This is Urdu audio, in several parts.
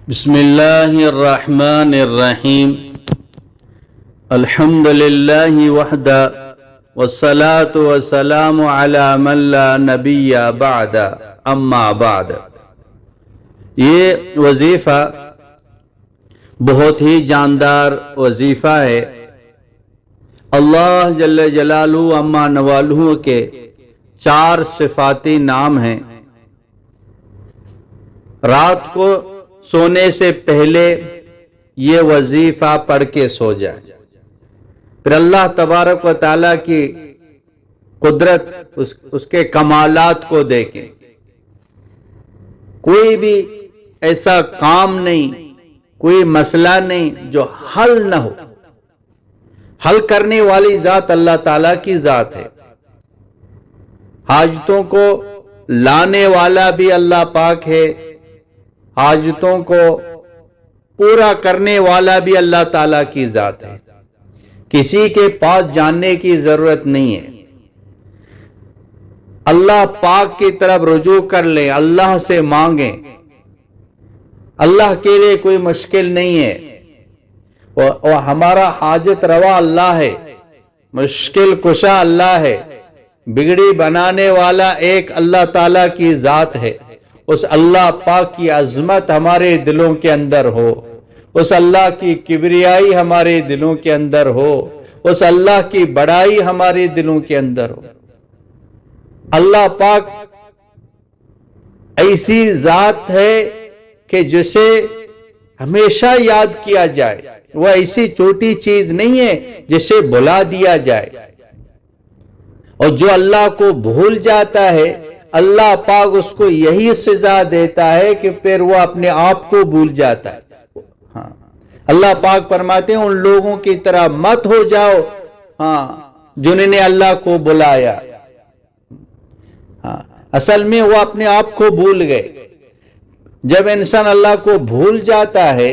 بسم اللہ الرحمن الرحیم الحمد للہ وحدہ والصلاة والسلام علی من لا نبی بعد اما بعد۔ یہ وظیفہ بہت ہی جاندار وظیفہ ہے۔ اللہ جل جلالہ اما نوالہ کے 4 صفاتی نام ہیں۔ رات کو سونے سے پہلے یہ وظیفہ پڑھ کے سو جائے، پھر اللہ تبارک و تعالیٰ کی قدرت اس کے کمالات کو دیکھیں۔ کوئی بھی ایسا کام نہیں، کوئی مسئلہ نہیں جو حل نہ ہو۔ حل کرنے والی ذات اللہ تعالیٰ کی ذات ہے۔ حاجتوں کو لانے والا بھی اللہ پاک ہے، حاجتوں کو پورا کرنے والا بھی اللہ تعالیٰ کی ذات ہے۔ کسی کے پاس جاننے کی ضرورت نہیں ہے۔ اللہ پاک کی طرف رجوع کر لیں، اللہ سے مانگیں۔ اللہ کے لیے کوئی مشکل نہیں ہے، اور ہمارا حاجت روا اللہ ہے، مشکل کشا اللہ ہے۔ بگڑی بنانے والا ایک اللہ تعالیٰ کی ذات ہے۔ اس اللہ پاک کی عظمت ہمارے دلوں کے اندر ہو، اس اللہ کی کبریائی ہمارے دلوں کے اندر ہو، اس اللہ کی بڑائی ہمارے دلوں کے اندر ہو۔ اللہ پاک ایسی ذات ہے کہ جسے ہمیشہ یاد کیا جائے۔ وہ ایسی چھوٹی چیز نہیں ہے جسے بھلا دیا جائے۔ اور جو اللہ کو بھول جاتا ہے، اللہ پاک اس کو یہی سزا دیتا ہے کہ پھر وہ اپنے آپ کو بھول جاتا ہے۔ اللہ پاک فرماتے ہیں ان لوگوں کی طرح مت ہو جاؤ جنہوں نے اللہ کو بلایا۔ اصل میں وہ اپنے آپ کو بھول گئے۔ جب انسان اللہ کو بھول جاتا ہے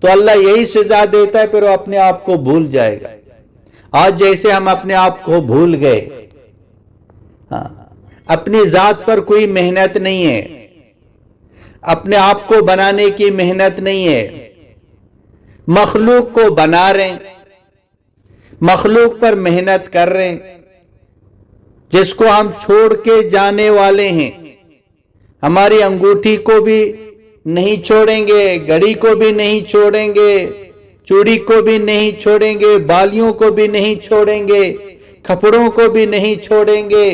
تو اللہ یہی سزا دیتا ہے، پھر وہ اپنے آپ کو بھول جائے گا۔ آج جیسے ہم اپنے آپ کو بھول گئے، اپنی ذات پر کوئی محنت نہیں ہے، اپنے آپ کو بنانے کی محنت نہیں ہے، مخلوق کو بنا رہے ہیں، مخلوق پر محنت کر رہے ہیں جس کو ہم چھوڑ کے جانے والے ہیں۔ ہماری انگوٹھی کو بھی نہیں چھوڑیں گے، گھڑی کو بھی نہیں چھوڑیں گے، چوڑی کو بھی نہیں چھوڑیں گے، بالیوں کو بھی نہیں چھوڑیں گے، کپڑوں کو بھی نہیں چھوڑیں گے،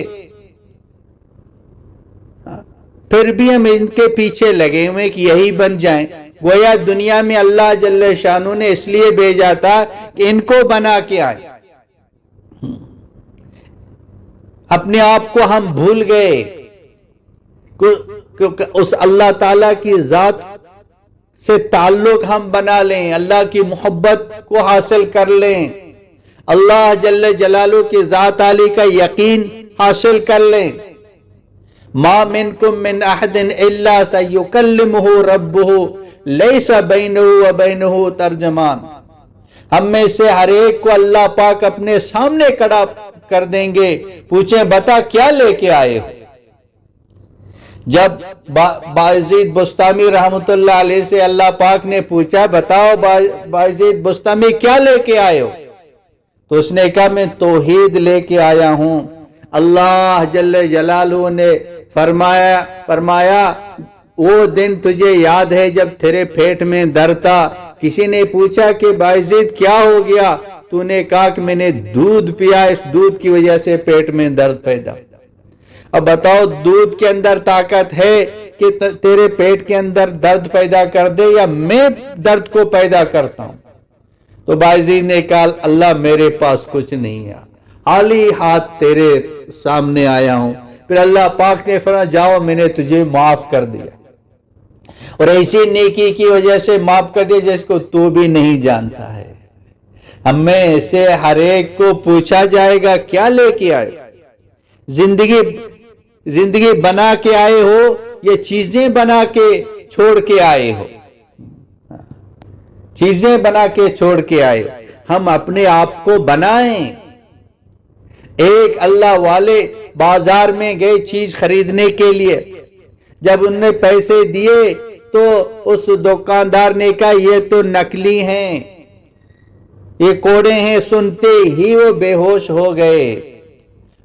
پھر بھی ہم ان کے پیچھے لگے ہوئے کہ یہی بن جائیں۔ گویا دنیا میں اللہ جل شانہ نے اس لیے بھیجا تھا کہ ان کو بنا کے آئے۔ اپنے آپ کو ہم بھول گئے، کیونکہ اس اللہ تعالیٰ کی ذات سے تعلق ہم بنا لیں، اللہ کی محبت کو حاصل کر لیں، اللہ جل جلالہ کی ذات عالی کا یقین حاصل کر لیں۔ ما منکم من احد الا سیکلمہ ربہ لیس بینہ وبینہ ترجمان۔ ہم میں سے ہر ایک کو اللہ پاک اپنے سامنے کھڑا کر دیں گے، پوچھیں بتا کیا لے کے آئے ہو۔ جب بایزید بسطامی رحمت اللہ علیہ سے اللہ پاک نے پوچھا بتاؤ بایزید بسطامی کیا لے کے آئے ہو، تو اس نے کہا میں توحید لے کے آیا ہوں۔ اللہ جل جلالہ نے فرمایا وہ دن تجھے یاد ہے جب تیرے پیٹ میں درد تھا، کسی نے پوچھا کہ بایزید کیا ہو گیا، تو نے کہا کہ میں نے دودھ پیا، اس دودھ کی وجہ سے پیٹ میں درد پیدا۔ اب بتاؤ دودھ کے اندر طاقت ہے کہ تیرے پیٹ کے اندر درد پیدا کر دے، یا میں درد کو پیدا کرتا ہوں؟ تو بایزید نے کہا اللہ میرے پاس کچھ نہیں ہے، خالی ہاتھ تیرے سامنے آیا ہوں۔ پھر اللہ پاک نے فرمایا جاؤ میں نے تجھے معاف کر دیا، اور ایسی نیکی کی وجہ سے معاف کر دیا جس کو تو بھی نہیں جانتا ہے۔ ہم میں سے ہر ایک کو پوچھا جائے گا کیا لے کے آئے، زندگی بنا کے آئے ہو یا چیزیں بنا کے چھوڑ کے آئے ہو؟ چیزیں بنا کے چھوڑ کے آئے۔ ہم اپنے آپ کو بنائیں۔ ایک اللہ والے بازار میں گئے چیز خریدنے کے لیے، جب ان نے پیسے دیے تو اس دکاندار نے کہا یہ تو نکلی ہیں، یہ کوڑے ہیں۔ سنتے ہی وہ بے ہوش ہو گئے۔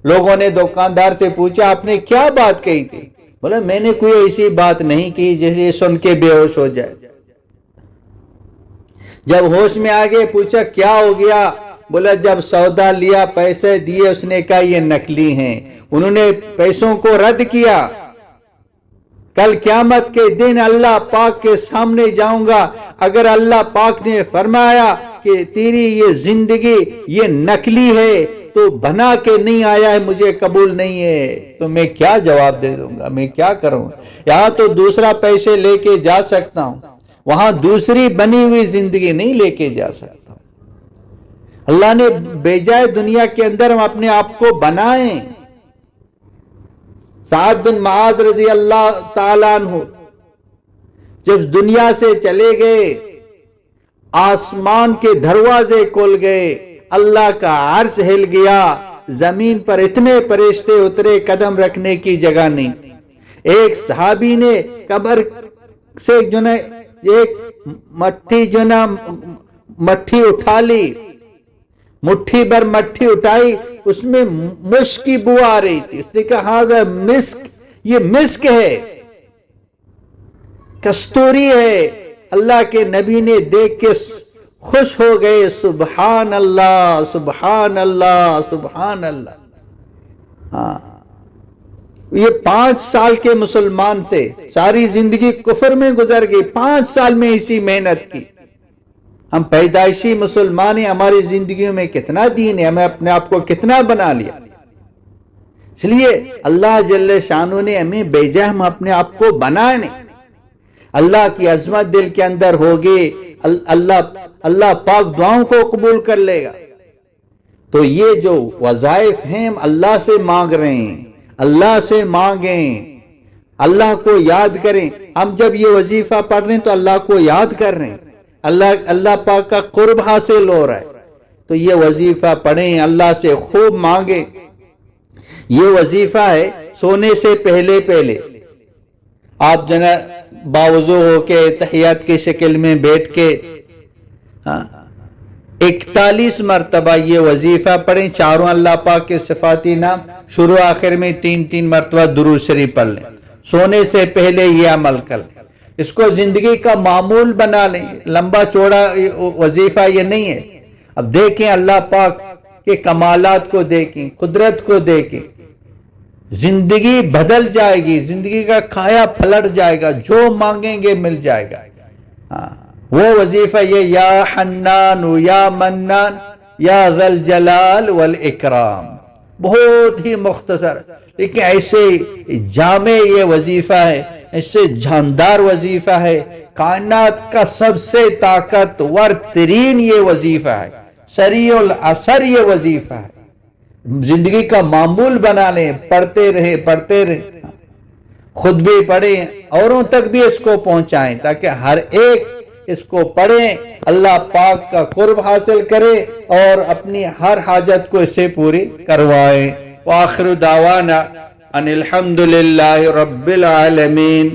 لوگوں نے دکاندار سے پوچھا آپ نے کیا بات کہی تھی؟ بولا میں نے کوئی ایسی بات نہیں کی جیسے سن کے بے ہوش ہو جائے۔ جب ہوش میں آگے پوچھا کیا ہو گیا؟ بولا جب سودا لیا، پیسے دیے، اس نے کہا یہ نکلی ہیں، انہوں نے پیسوں کو رد کیا۔ کل قیامت کے دن اللہ پاک کے سامنے جاؤں گا، اگر اللہ پاک نے فرمایا کہ تیری یہ زندگی یہ نکلی ہے تو بنا کے نہیں آیا ہے، مجھے قبول نہیں ہے، تو میں کیا جواب دے دوں گا؟ میں کیا کروں؟ یہاں تو دوسرا پیسے لے کے جا سکتا ہوں، وہاں دوسری بنی ہوئی زندگی نہیں لے کے جا سکتا۔ اللہ نے بھیجا ہے دنیا کے اندر ہم اپنے آپ کو بنائیں۔ سعد بن معاذ رضی اللہ تعالیٰ عنہ جب دنیا سے چلے گئے، آسمان کے دروازے کھل گئے، اللہ کا عرش ہل گیا، زمین پر اتنے فرشتے اترے، قدم رکھنے کی جگہ نہیں۔ ایک صحابی نے قبر سے ایک مٹھی اٹھا لی، مٹھی بھر مٹھی اٹھائی، اس میں مشک کی بو آ رہی تھی۔ اس نے کہا ہاذا مسک، یہ مسک ہے، کستوری ہے۔ اللہ کے نبی نے دیکھ کے خوش ہو گئے، سبحان اللہ سبحان اللہ سبحان اللہ۔ ہاں، یہ 5 سال کے مسلمان تھے، ساری زندگی کفر میں گزر گئی، 5 سال میں اسی محنت کی۔ ہم پیدائشی مسلمان ہیں، ہماری زندگیوں میں کتنا دین ہے، ہمیں اپنے آپ کو کتنا بنا لیا۔ اس لیے اللہ جل شانہ نے ہمیں بھیجا، ہم اپنے آپ کو بنائیں نہیں۔ اللہ کی عظمت دل کے اندر ہوگی، اللہ پاک دعاؤں کو قبول کر لے گا۔ تو یہ جو وظائف ہیں ہم اللہ سے مانگ رہے ہیں، اللہ سے مانگیں، اللہ کو یاد کریں۔ ہم جب یہ وظیفہ پڑھ رہے ہیں تو اللہ کو یاد کر رہے ہیں، اللہ پاک کا قرب حاصل ہو رہا ہے۔ تو یہ وظیفہ پڑھیں، اللہ سے خوب مانگیں۔ یہ وظیفہ ہے سونے سے پہلے آپ باوضو ہو کے تحیات کی شکل میں بیٹھ کے 41 مرتبہ یہ وظیفہ پڑھیں، چاروں اللہ پاک کے صفاتی نام، شروع آخر میں 3 مرتبہ درود شریف پڑھ لیں، سونے سے پہلے یہ عمل کر لیں، اس کو زندگی کا معمول بنا لیں۔ لمبا چوڑا وظیفہ یہ نہیں ہے۔ اب دیکھیں اللہ پاک کے کمالات کو دیکھیں، قدرت کو دیکھیں، زندگی بدل جائے گی، زندگی کا کھایا پلٹ جائے گا، جو مانگیں گے مل جائے گا۔ وہ وظیفہ یہ یا حنان یا منان یا ذی الجلال والاکرام، بہت ہی مختصر لیکن ایسے جامع یہ وظیفہ ہے، ایسے جاندار وظیفہ ہے، کائنات کا سب سے طاقتور ترین یہ وظیفہ ہے، سریع الاثر یہ وظیفہ ہے۔ زندگی کا معمول بنا لیں، پڑھتے رہے، خود بھی پڑھیں، اوروں تک بھی اس کو پہنچائیں تاکہ ہر ایک اس کو پڑھیں، اللہ پاک کا قرب حاصل کرے اور اپنی ہر حاجت کو اس سے پوری کروائیں۔ وآخر دعوانا ان الحمدللہ رب العالمین۔